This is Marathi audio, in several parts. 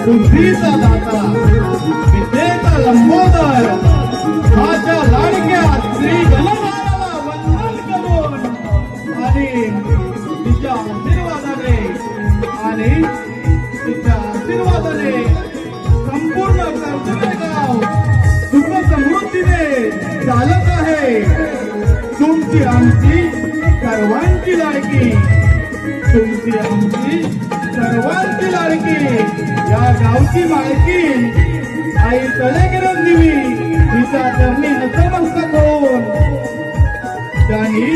बुद्धीचा दाता विद्येचा लंबोदर माझ्या लाडक्या श्री गणरायाला वंदन करून आणि तिच्या आशीर्वादाने संपूर्ण कर्जळे गाव सुख समृद्धीने चालत आहे. तुमची आमची सर्वांची लाडकी, तुमची आमची सर्वांची लाडकी या गावची मालकी आई तळेगिरण देवी तिचा चरणी नतमस्तक होऊन त्यांनी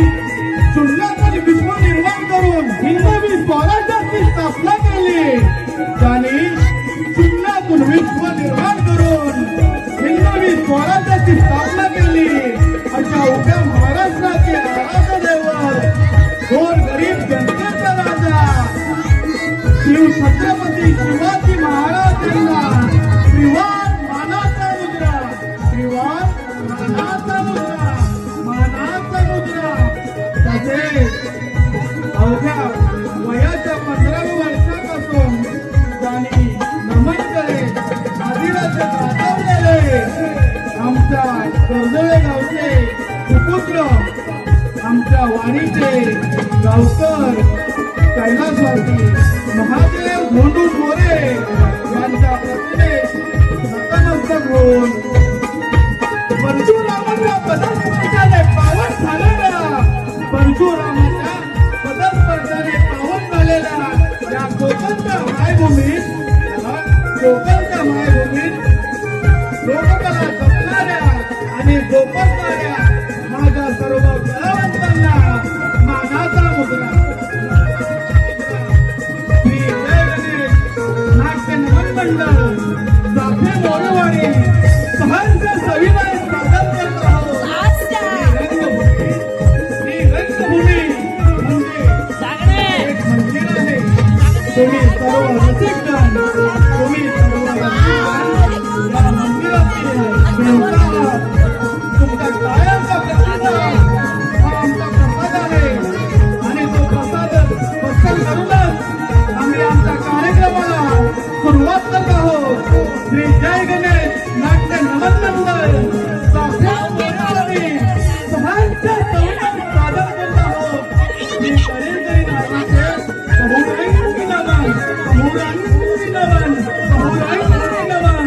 शून्यातून विश्व निर्माण करून हिंदवी स्वराज्याची स्थापना केली. त्यांनी शून्यातून विश्व निर्माण करून हिंदवी स्वराज्याची स्थापना केली. अशा उभ्या महाराष्ट्राचे आराध्य दैवत गोर गरीब जनतेचा राजा शिव छत्रपती शिवाजी महाराजांना त्रिवार मानाचा मुद्रा, त्रिवार मानाचा मुद्रा, मानाचा मुद्रा. तसेच अवघ्या वयाच्या 15व्या वर्षापासून त्यांनी नमन करेल आदिवासी गाजवलेले आमच्या कर्जळे गावचे सुपुत्र, आमच्या वाणीचे गावकर कैलासवासी महादेव धोंडू मोरे यांच्या प्रतिमे नतमस्तक होऊन परशुरामाच्या पदस्पर्शाने पावन झालेल्या, परशुरामाच्या पदस्पर्शाने पावन झालेल्या या कोकणच्या मायभूमीत, कोकणच्या मायभूमीत लोककला जपणाऱ्या आणि जोपासणाऱ्या माझ्या सर्व कलावंतांना मानाचा मुद्रा. श्री जय गणेश नाट्य नमन मंडळ चाफे मोरवाडी सहर्ष सविनय स्वागत करत आहोत. ही रंगभूमी म्हणजे एक मंदिर आहे. तुम्ही सर्व रसिकगण, तुम्ही सर्व रसिकगण या मंदिरातील देवता तुमच्या कायमचा प्रतिसाद हा आमचा प्रसाद आहे आणि तो प्रसाद पसंत करूनच आम्ही आमच्या कार्यक्रमाला सुरुवात करत आहोत. श्री जय गणेश नाट्य नमन मंडळ चाफे मोरवाडी सहांच्या सविनय सादर करत आहोत. मी करील नावाचे बहुरंगी नमन, बहुरंगी नमन, बहुरंगी नमन.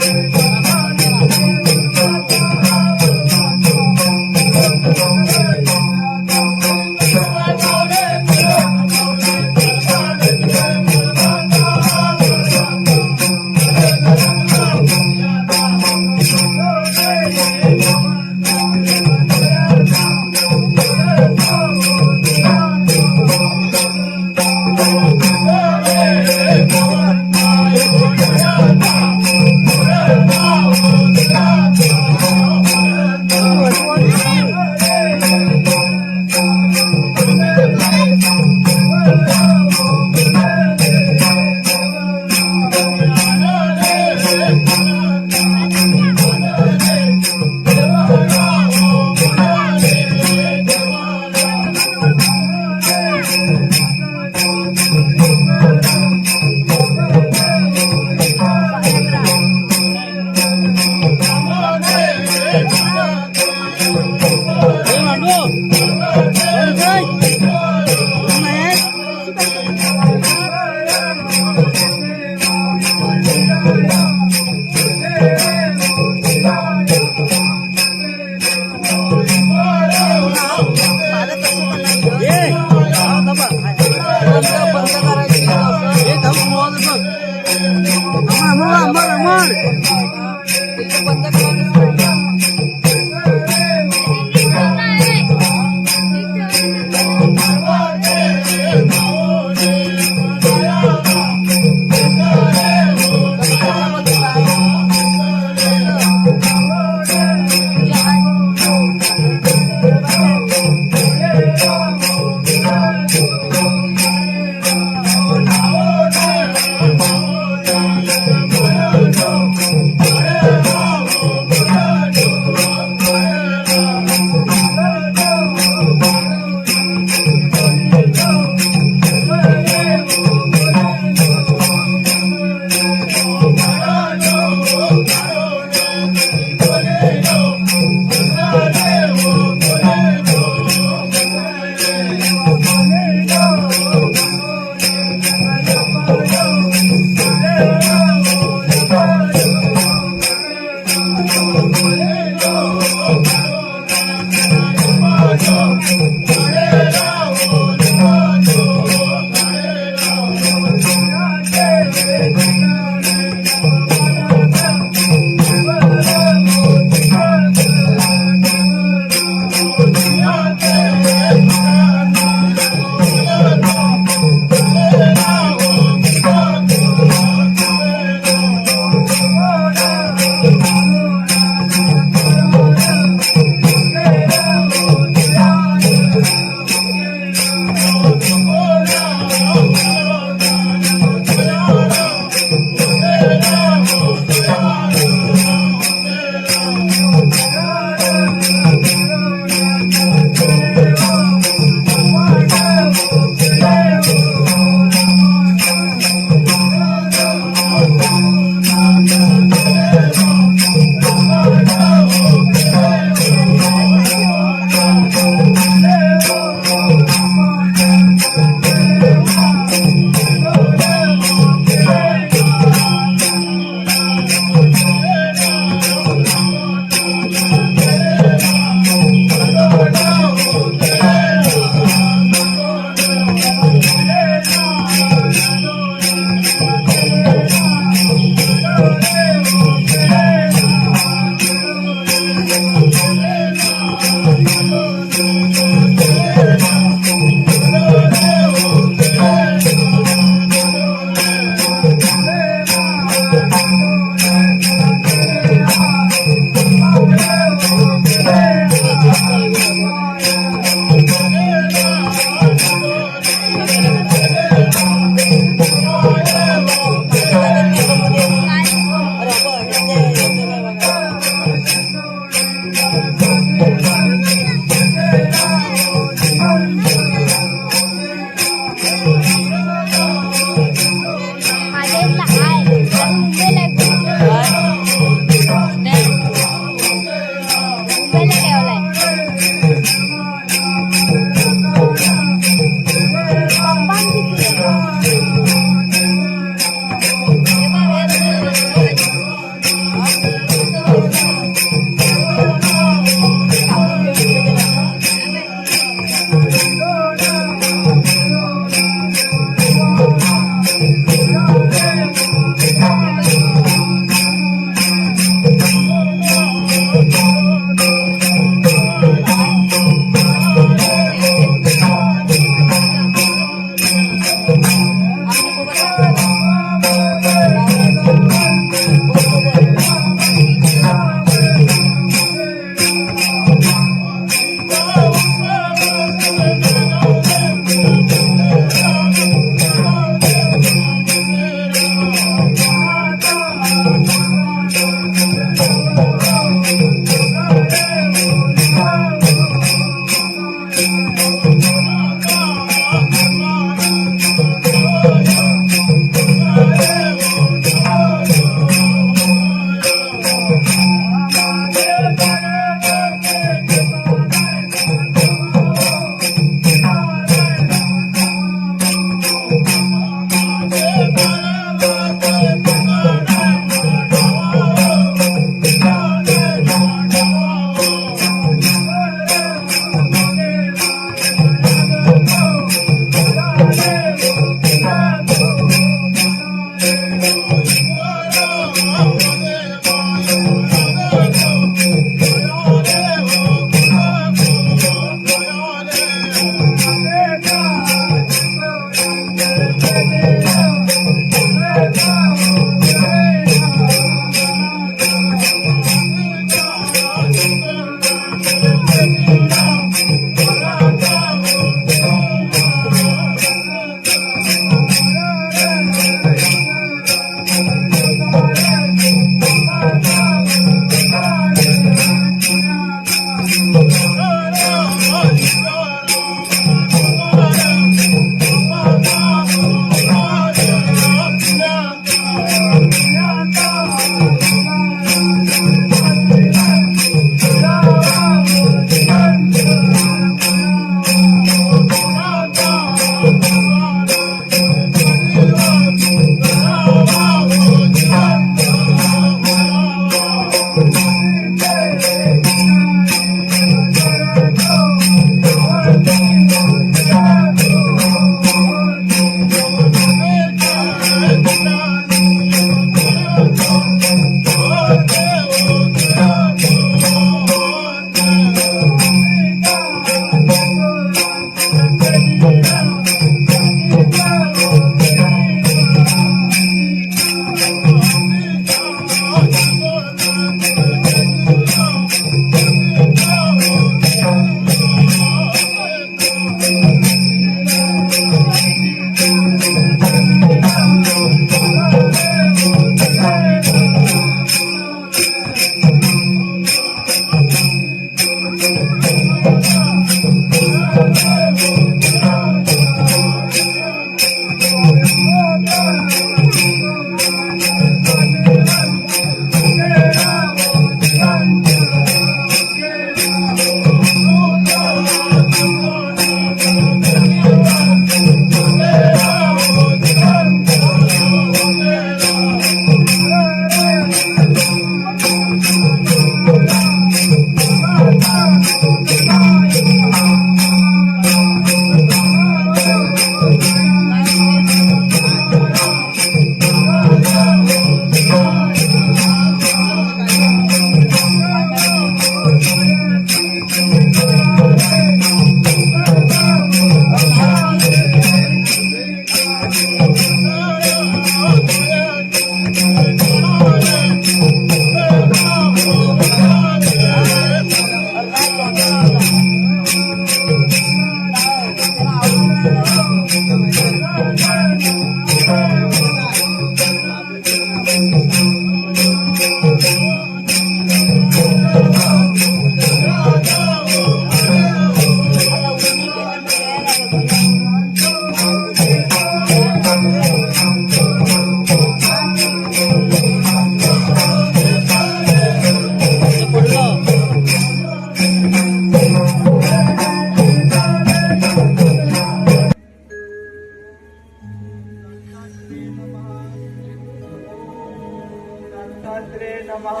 नमः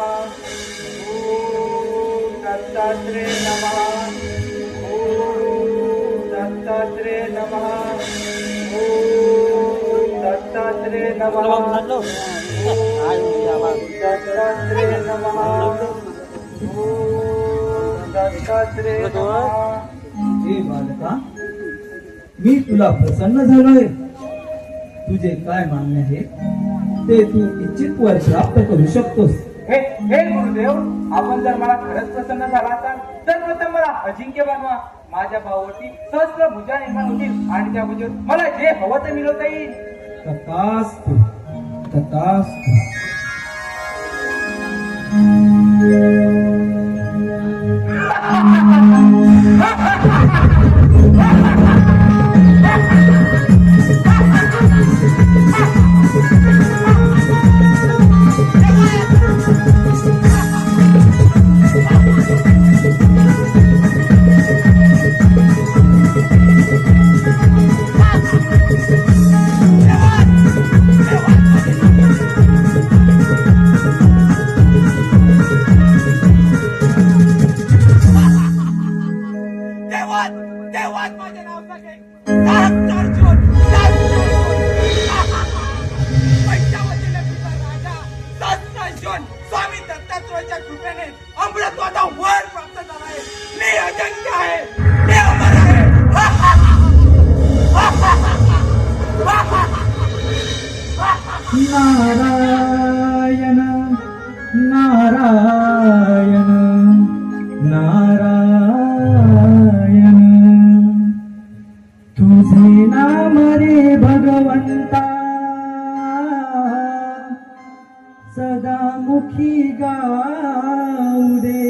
ओम दत्तात्रेय नमः ओम दत्तात्रेय नमः ओम दत्तात्रेय नमः दत्तात्रेय नमः ओम दत्तात्रेय नमः। हे बालका, मी तुला प्रसन्न झालोय. तुझे काय मान्य आहे ते तू इच्छित वर प्राप्त करू शकतोस. हे गुरुदेव, आपण जर मला खरंच प्रसन्न झाला असाल तर प्रथम मला अजिंक्य बनवा. माझ्या भावावरती सहस्त्र भुजा निर्माण होतील आणि त्या भुजेवर मला जे हवं ते मिळवता येईल. तथास्तु तथास्तु. देवात माझे नाव सगळे अर्जुन पैशावतीने तुझा राजा अर्जुन स्वामी दत्तात्रयाच्या कृपेने अमृतवादा वर प्राप्त झाला आहे. मी अजंक्य आहे, मी अमर आहे. नारायण नारायण नारायण, तुझे नाम रे भगवंता सदा मुखी गाऊ दे.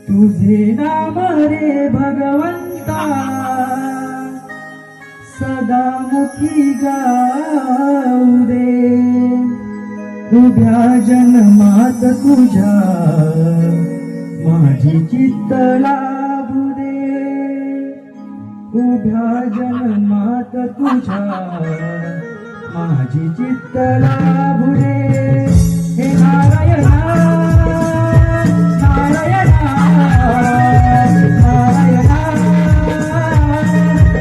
तुझे नाम रे भगवंता सदा मुखी गाऊ दे. उभ्या जन्मात तुझ्या माझी चित्त लाभू दे. उभ्या जन्मात तुझ्या माझी चित्त लाभू दे. हे नारायणा नारायणा नारायणा,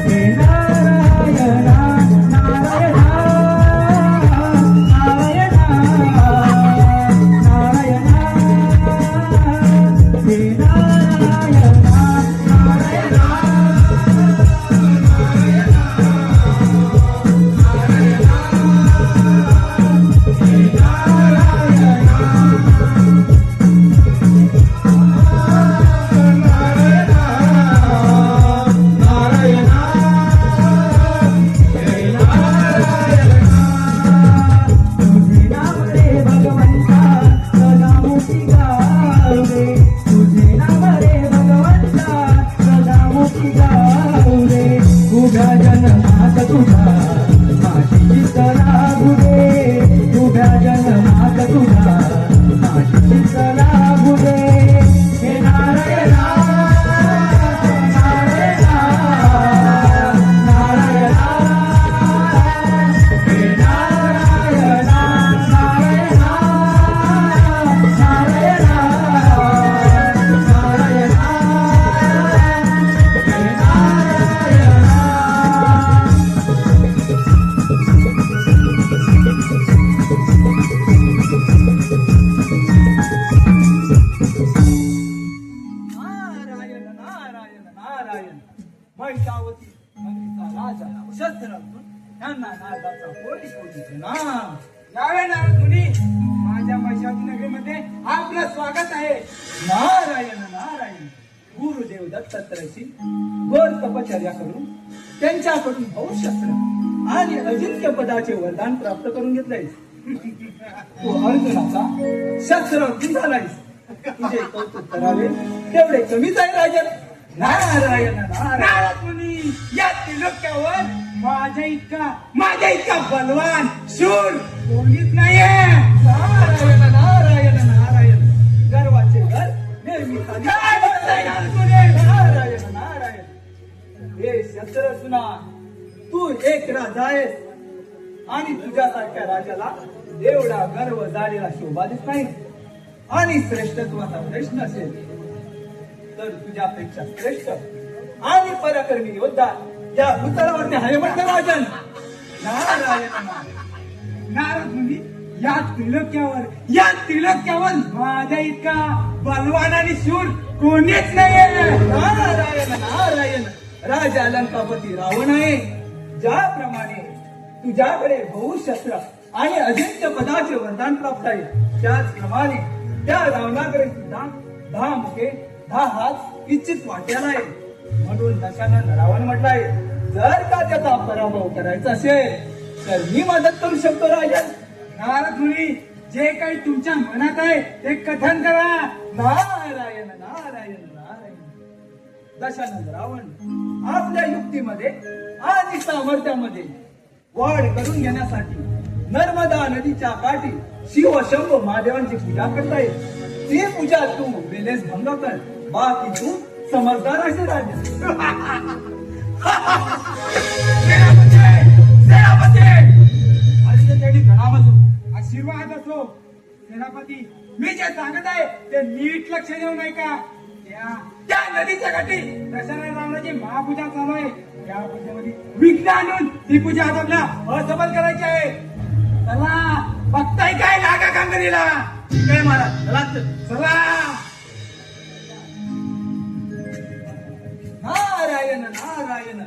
हे नारायणा नारायणा नारायणा नारायणा, हे नारायणा नारायणा. महिषावती नगरीचा राजा शस्त्रार्जुन यांना नारदाचा कोटी कोटीचे नाम. यावे नारद मुनी, माझ्या महिषावती नगरीमध्ये आपलं स्वागत आहे. नारायण नारायण. गुरुदेव दत्तात्रयाची घोर तपश्चर्या करून त्यांच्याकडून बहुशस्त्र आणि अजिंक्य पदाचे वरदान प्राप्त करून घेतलेस. तू अर्जुनाचा शस्त्रार्थी झालायस. तुझे कौतुक करावे तेवढे कमीच आहे राजन. नारायण नारायण. नारद मुनी, या त्रिलोक्यावर माझ्या इतका बलवान शूर कोणीच नाहीये. नारायण नारायण नारायण. गर्वाचे घर नेहमी खाली. काय बोलताय नारद मुनी? नारायण नारायण. हे शस्त्रर्जुना, तू एक राजा आहेस आणि तुझ्यासारख्या राजाला एवढा गर्व झालेला शोभा देत नाही. आणि श्रेष्ठत्वाचा प्रश्न असेल तर तुझ्यापेक्षा श्रेष्ठ आणि पराक्रमी योद्धा या उतरावरती आहे म्हणते राजन. नारायण नारायण. नारद मुनी, या त्रिलोक्यावर माझ्या इतका बलवान आणि शूर कोणीच नाहीये. नारायण नारायण. राजा लंकापती रावण आहे. ज्याप्रमाणे तुझ्याकडे बहुशस्त्र आणि अजिंक्य पदाचे वरदान प्राप्त आहे, त्याचप्रमाणे त्या रावणाकडे सुद्धा 10 मुखे 10 हात इच्छित वाट्याला आहे. म्हणून दशानन रावण म्हटलाय, जर का त्याचा पराभव करायचा असेल तर मी मदत करू शकतो राजन. नारद मुनी, जे काही तुमच्या मनात आहे ते कथन करा. नारायण नारायण नारायण. दशानंद रावण आपल्या युक्तीमध्ये आणि सामर्थ्यामध्ये वाढ करून घेण्यासाठी नर्मदा नदीच्या काठी शिव शंभू महादेवांची पूजा करताय. ती पूजा तू वेलेस भंग कर, बाकी तू समजदार असे राजा. सेनापती, सेनापती, आदित्यतेडी प्रणाम असो, आशीर्वाद असो. सेनापती, मी जे सांगत आहे ते नीट लक्ष देऊ नये का? त्या नदीच्या काठी दशरथ रावणाची महापूजा चालू आहे. त्या पूजेमध्ये विघ्न आणून ती पूजा आज आपल्याला असफल करायची आहे. चला, बघताय काय लागा कामगिरीला. काय महाराज चला. चला. नारायण नारायण.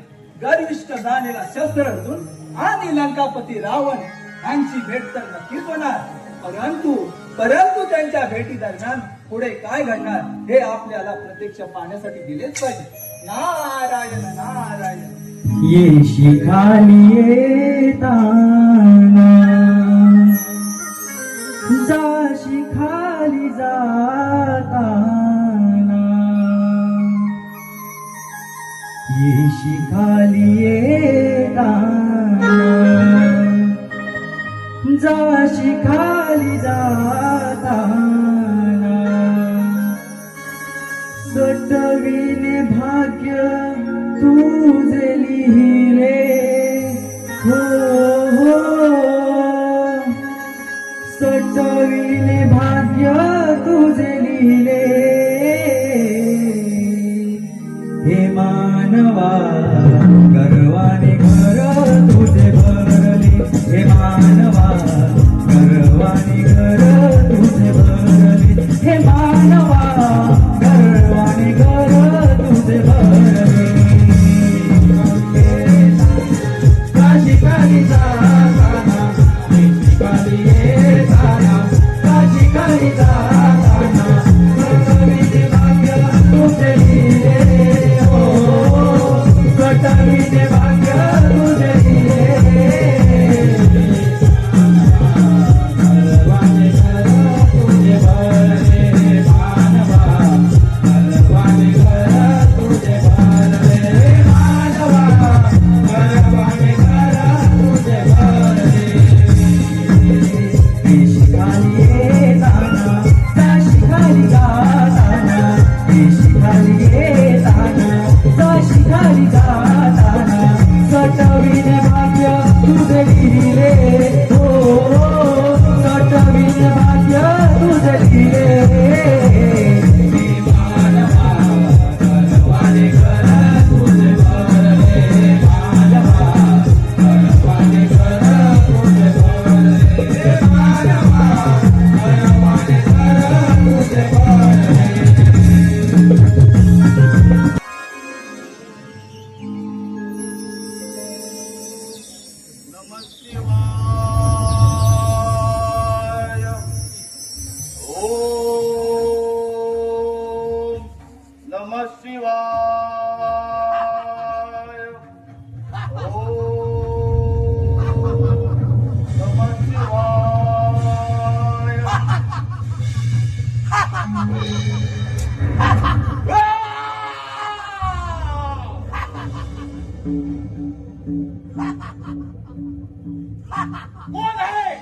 गर्विष्ठ झालेला शस्त्र अर्जुन आणि लंकापती रावण यांची भेट तर नक्कीच होणार, परंतु त्यांच्या भेटी दरम्यान पुढे काय घडणार हे आपल्याला प्रत्यक्ष पाहण्यासाठी दिलेच पाहिजे. नारायण नारायण. ये शिखाली येताना जा शिखाली जाताना ये शिखाली येताना जा शिखाली जाताना सटविने भाग्य तुझे लिहिले हो हो सटविने भाग्य तुझे लिहिले हे मानवा गर्वाने घर तुझे भरले हे मानवा गर्वाने घर तुझे भरले हे मानवा गर्वाने घर तुझे भरले काशी काली जाताना काली येताना काशी काली जाताना कटविने भाग्य तुझे लिहिले हो कटविने भाग्य तुझे लिहिले गर्वाने घर तुझे भरले मानवा गर्वाने घर तुझे भरले मानवा गर्वाने घर तुझे भरले शिखाली येताना त्या शिखाली जाताना शिखाली येताना त्या शिखाली जाताना सटविने भाग्य तुझे लिहिले हो सटविने भाग्य तुझे लिहिले मानवा गर्वाने घर तुझे भरले मानवा गर्वाने घर तुझे भरले मानवा गर्वाने घर तुझे भरले नमः शिवाय. ओम नमः शिवाय. ओम नमः कोण आहे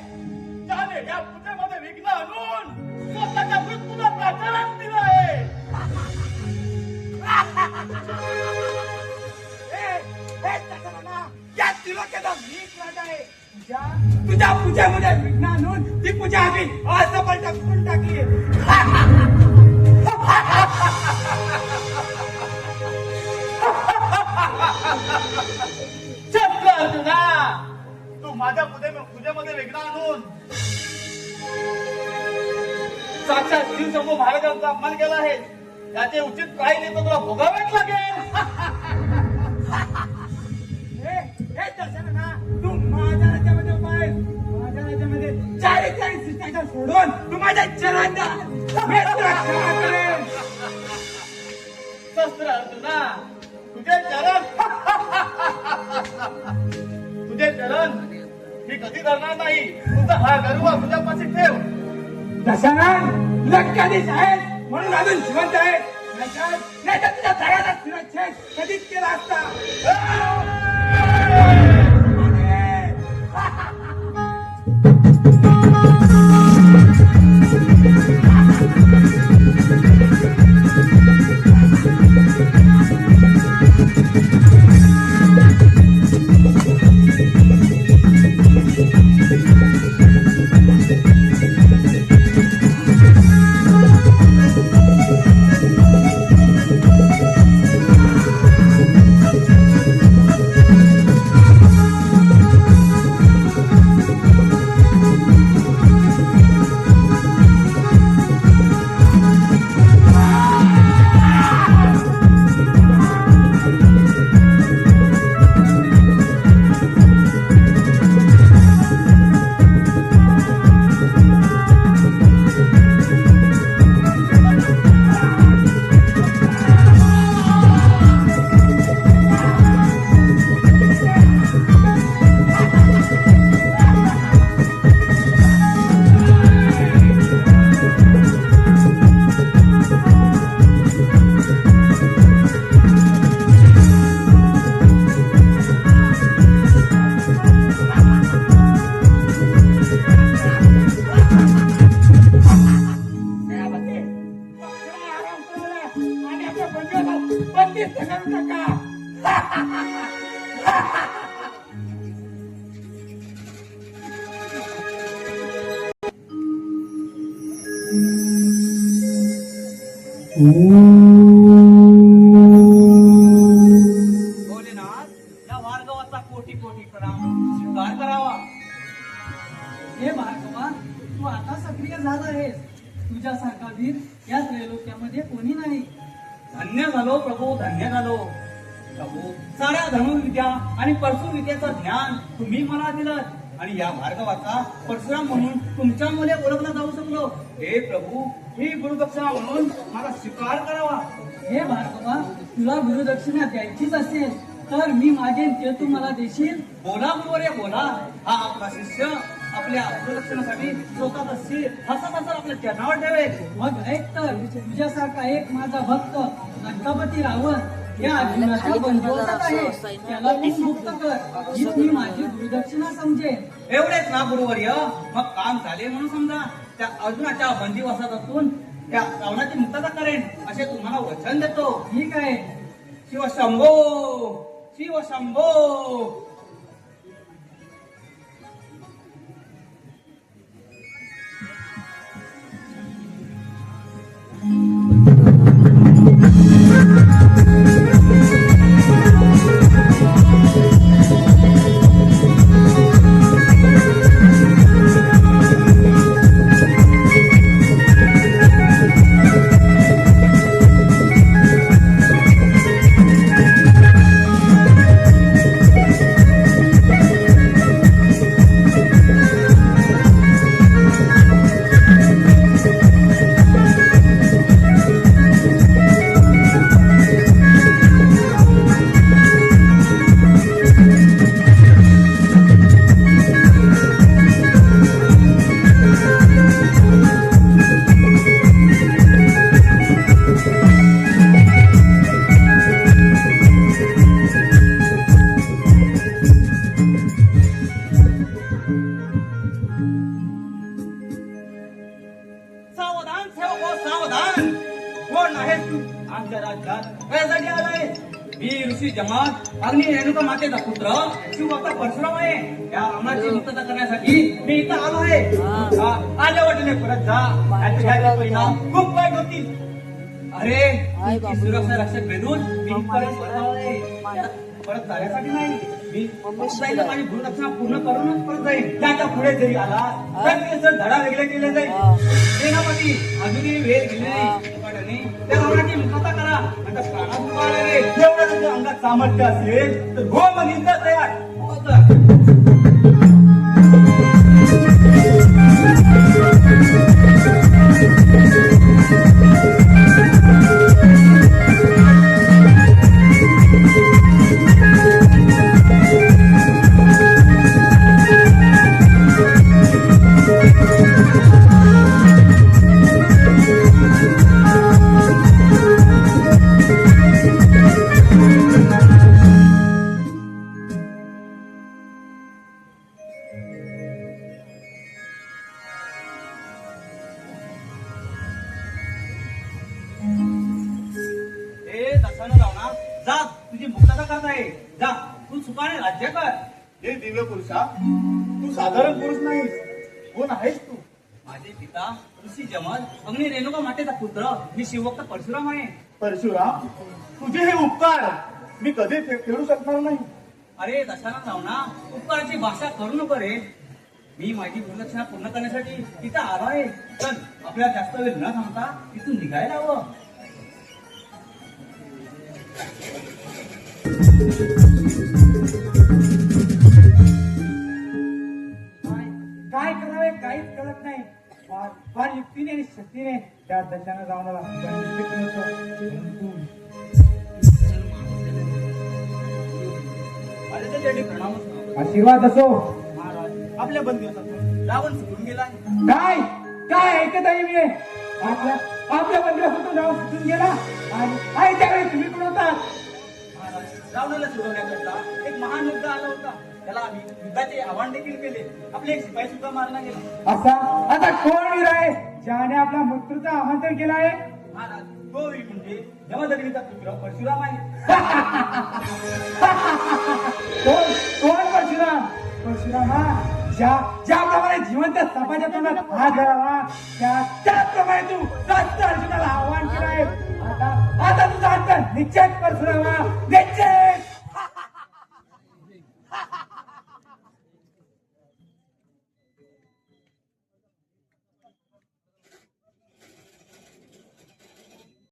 ज्याने या पूजेमध्ये विघ्न आणून स्वतःच्या मृत्यूला प्राधान्य दिलं आहे? हे दशरथा, या त्रिलोक्याचा मीच राजा आहे. तुझ्या पूजेमध्ये विघ्न आणून ती पूजा आम्ही असफल करून टाकली. चक्र अर्जुना, तू माझ्या पूजेमध्ये विघ्न आणून साक्षात शिव शंभू महाराजांचा अपमान केला आहे. त्याचे उचित काही नाही तर तुला भोगावेच लागेल. हे दशरथा, तू माझ्या राज्यामध्ये उभा आहेस. माझ्या राज्यामध्ये 44 शिष्टाचार सोडून तू माझ्या चरणात मी तुला क्षमा करेन. शस्त्र अर्जुना, तुझे चरण मी कधी धरणार नाही. तुझा हा गर्व तुझ्यापाशी ठेव. दशानन लक्काधीश आहेस म्हणून अजून जिवंत आहे. नाहीतर तुझ्या तळ्याचा शिरच्छेद कधीच केला असता. बंदिस्त करू नका. भोलेनाथ, या भार्गवाचा कोटी कोटी प्रणाम. स्वीकार करावा. हे भार्गवा, तू आता सक्रिय झाला आहेस. तुझ्यासारखा वीर या त्रैलोक्यामध्ये कोणी नाही. धन्य झालो प्रभू, धन्य झालो प्रभू. साऱ्या धनुर्विद्या आणि परशुविद्याचं ज्ञान तुम्ही मला दिलं आणि या भार्गवाचा परशुराम म्हणून तुमच्या मुले ओळखला जाऊ शकलो. हे प्रभू, ही गुरुदक्षिणा म्हणून मला स्वीकार करावा. हे भार्गवा, तुला गुरुदक्षिणा द्यायचीच असेल तर मी मागेन ते तू मला देशील. बोला गुरुवर्य बोला. हा आपला शिष्य आपल्या गुरुदक्षिणासाठी स्वतःचा शिर हसत हसत आपल्या चरणावर ठेवेल. मग ऐक तर, तुझ्यासारखा एक माझा भक्त लंकापती रावण या अर्जुनाच्या बंधुवासात आहे. त्याला तू मुक्त कर, हीच मी माझी गुरुदक्षिणा समजेन. एवढेच ना गुरुवर्य, मग काम झाले म्हणून समजा. त्या अर्जुनाच्या बंदिवासात असून त्या रावणाची मुक्तता करेन असे तुम्हाला वचन देतो. ठीक आहे. शिवशंभो, शिवशंभो. सावधान सेवको सावधान. कोण आहेस तू आमच्या राज्यात कशासाठी आलाय? मी ऋषी जमात अग्नी रेणुका मातेचा पुत्र शिवभक्त परशुराम आहे. या रावणाची मुक्तता करण्यासाठी मी इथं आलो आहे. आल्या वाटेने परत जा. याचे परिणाम खूप वाईट होतील. अरे, तुमची सुरक्षा रक्षक भेदून मी इथपर्यंत परत आलोय. परत जाण्यासाठी नाही. मी जाईल माझी गुरुदक्षिणा पूर्ण करूनच परत जाईल. त्याच्या पुढे जरी आला तर त्याचं धडा वेगळे केले जाईल. सेनापती अजूनही वेळ गेले नाही. त्या रावणाची मुक्तता करा. आता प्राणात उभारले रे. एवढं तुझ्या अंगात सामर्थ्य असेल तर हो मग युद्धात तयार. हो तर. दशानं जाऊ ना जा तुझी मुक्तता करत आहे जा तू सुखाने राज्य कर. हे दिव्य पुरुषा तू साधारण पुरुष नाहीस. कोण आहेस तू? माझे पिता ऋषी जमल अग्नी रेणुका मातेचा पुत्र मी शिवभक्त परशुराम आहे. परशुराम तुझे हे उपकार मी कधी फेडू शकणार नाही. अरे दशानं जाऊ ना उपकाराची भाषा करू नको रे. मी माझी गुरुदक्षिणा पूर्ण करण्यासाठी तिथं आलो आहे. पण आपल्याला जास्त वेळ न थांबता तिथून निघायला हवं. काय करावे काहीच कळत नाही. फार युक्तीने आणि शक्तीने त्या दशानं रावणाला बंदिस्त केलं होतं. माझ्या त्या चरणी प्रणामच नाव. आशीर्वाद असो. महाराज आपल्या बंदिवासातून रावण सुटून गेला. काय काय ऐकत आहे मी? आपल्या बंदिवासातून रावण सुटून गेला आणि त्यावेळी तुम्ही कोण होता? महाराज रावणाला सोडवण्याकरता एक महान मुद्दा आला होता. त्याला आम्ही युद्धाचे आव्हान देखील केले. आपले एक शिपाई सुद्धा मारला गेला. आता कोण वीर आहे ज्याने आपल्या मृत्यूचं आमंत्रण केलं आहे? महाराज तो वीर म्हणजे जमदग्नीचा पुत्र परशुराम आहे. कोण परशुराम? परशुराम हा ज्याप्रमाणे जिवंत सापाच्या तोंडात हात घालावा त्याचप्रमाणे तू सत्य अर्जुनाला आव्हान केलं आहे. आता तुझा अंत निश्चित परशुरामा निश्चित.